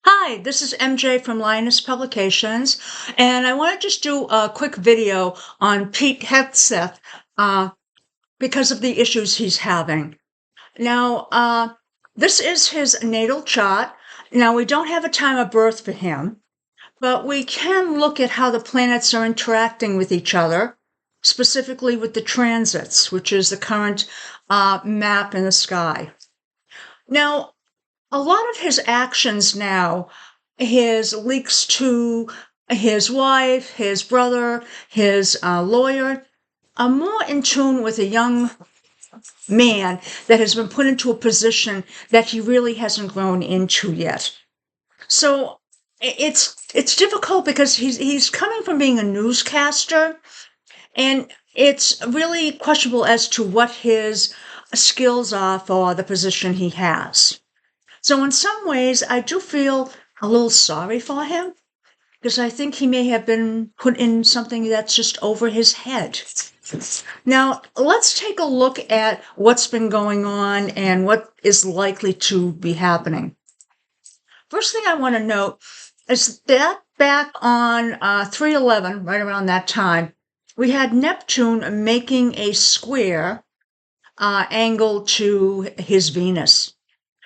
Hi, this is MJ from Linus Publications, and I want to just do a quick video on Pete Hegseth because of the issues he's having. Now, this is his natal chart. Now, we don't have a time of birth for him, but we can look at how the planets are interacting with each other, specifically with the transits, which is the current map in the sky. Now, a lot of his actions now, his leaks to his wife, his brother, his lawyer, are more in tune with a young man that has been put into a position that he really hasn't grown into yet. So it's difficult because he's coming from being a newscaster, and it's really questionable as to what his skills are for the position he has. So in some ways, I do feel a little sorry for him because I think he may have been put in something that's just over his head. Now, let's take a look at what's been going on and what is likely to be happening. First thing I want to note is that back on 3/11, right around that time, we had Neptune making a square angle to his Venus.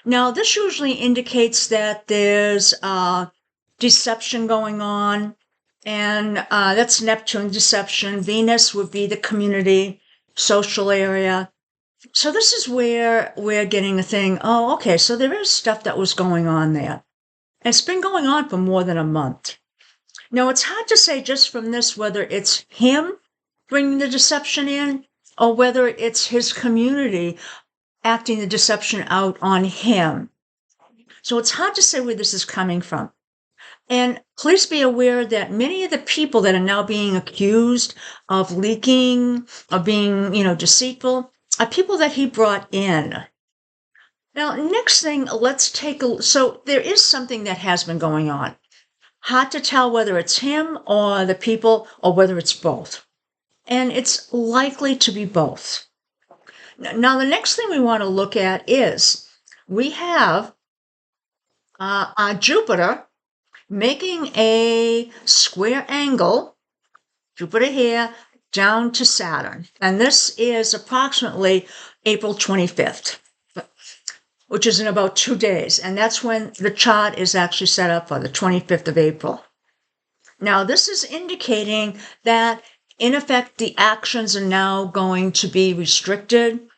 Now, this usually indicates that there's deception going on, and that's Neptune deception. Venus would be the community, social area. So this is where we're getting a thing. Oh, okay, so there is stuff that was going on there. And it's been going on for more than a month. Now, it's hard to say just from this whether it's him bringing the deception in or whether it's his community acting the deception out on him. So it's hard to say where this is coming from. And please be aware that many of the people that are now being accused of leaking, of being, deceitful, are people that he brought in. Now, next thing, let's take so there is something that has been going on. Hard to tell whether it's him or the people or whether it's both. And it's likely to be both. Now, the next thing we want to look at is we have Jupiter making a square angle, Jupiter here, down to Saturn. And this is approximately April 25th, which is in about 2 days. And that's when the chart is actually set up for, the 25th of April. Now, this is indicating that, in effect, the actions are now going to be restricted.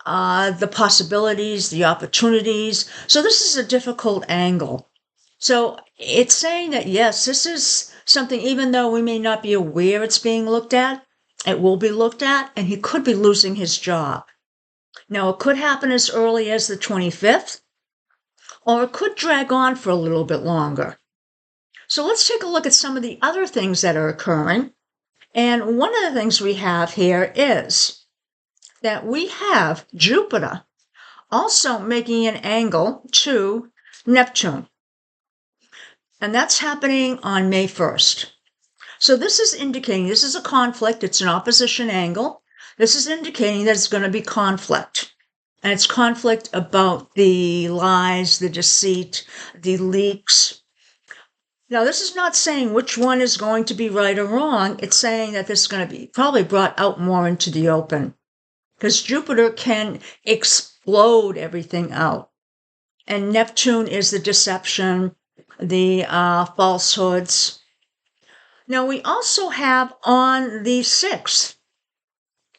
The possibilities, the opportunities. So this is a difficult angle. So it's saying that, yes, this is something, even though we may not be aware it's being looked at, it will be looked at, and he could be losing his job. Now, it could happen as early as the 25th, or it could drag on for a little bit longer. So let's take a look at some of the other things that are occurring. And one of the things we have here is that we have Jupiter also making an angle to Neptune. And that's happening on May 1st. So this is indicating, this is a conflict, it's an opposition angle. This is indicating that it's going to be conflict. And it's conflict about the lies, the deceit, the leaks. Now, this is not saying which one is going to be right or wrong. It's saying that this is going to be probably brought out more into the open, because Jupiter can explode everything out. And Neptune is the deception, the falsehoods. Now, we also have on the 6th,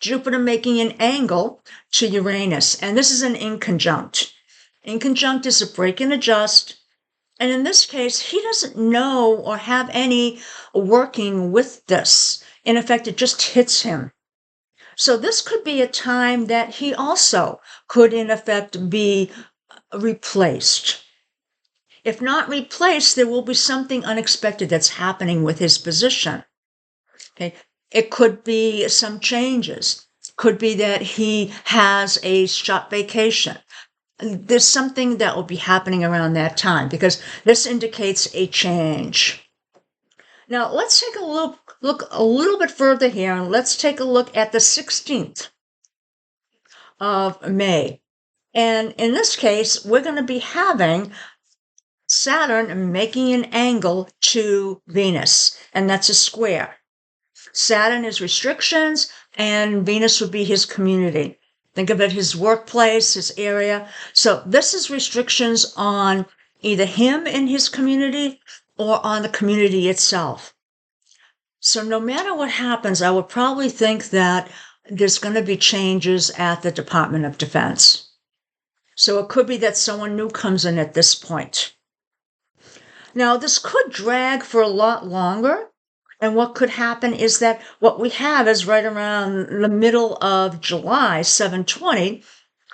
Jupiter making an angle to Uranus. And this is an inconjunct. Inconjunct is a break and adjust. And in this case, he doesn't know or have any working with this. In effect, it just hits him. So this could be a time that he also could, in effect, be replaced. If not replaced, there will be something unexpected that's happening with his position. Okay, it could be some changes. Could be that he has a short vacation. There's something that will be happening around that time because this indicates a change. Now, let's take a look a little bit further here, and let's take a look at the 16th of May. And in this case, we're going to be having Saturn making an angle to Venus, and that's a square. Saturn is restrictions, and Venus would be his community. Think of it his workplace, his area. So this is restrictions on either him and his community or on the community itself. So no matter what happens, I would probably think that there's going to be changes at the Department of Defense. So it could be that someone new comes in at this point. Now, this could drag for a lot longer. And what could happen is that what we have is right around the middle of July, 7/20,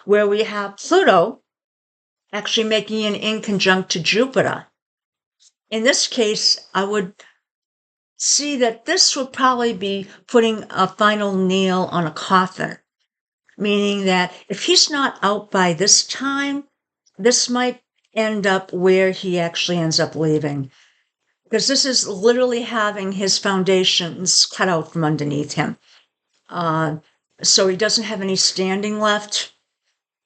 where we have Pluto actually making an inconjunct to Jupiter. In this case, I would see that this would probably be putting a final nail on a coffin, meaning that if he's not out by this time, this might end up where he actually ends up leaving. Because this is literally having his foundations cut out from underneath him. So he doesn't have any standing left.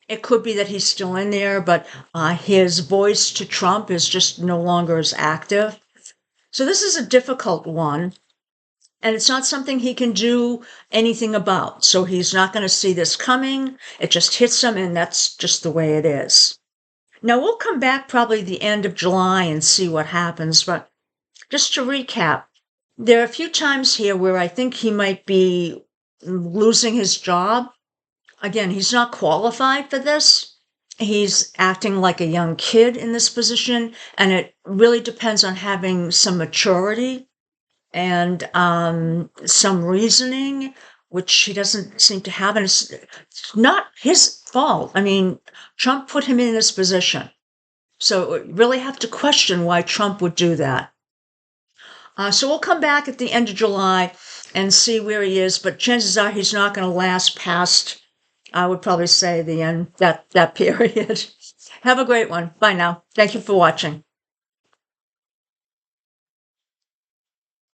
It could be that he's still in there, but his voice to Trump is just no longer as active. So this is a difficult one, and it's not something he can do anything about. So he's not going to see this coming. It just hits him, and that's just the way it is. Now, we'll come back probably the end of July and see what happens, but just to recap, there are a few times here where I think he might be losing his job. Again, he's not qualified for this. He's acting like a young kid in this position, and it really depends on having some maturity and some reasoning, which he doesn't seem to have. And it's not his fault. I mean, Trump put him in this position. So we really have to question why Trump would do that. So we'll come back at the end of July and see where he is, but chances are he's not going to last past, I would probably say, the end, that period. Have a great one. Bye now. Thank you for watching.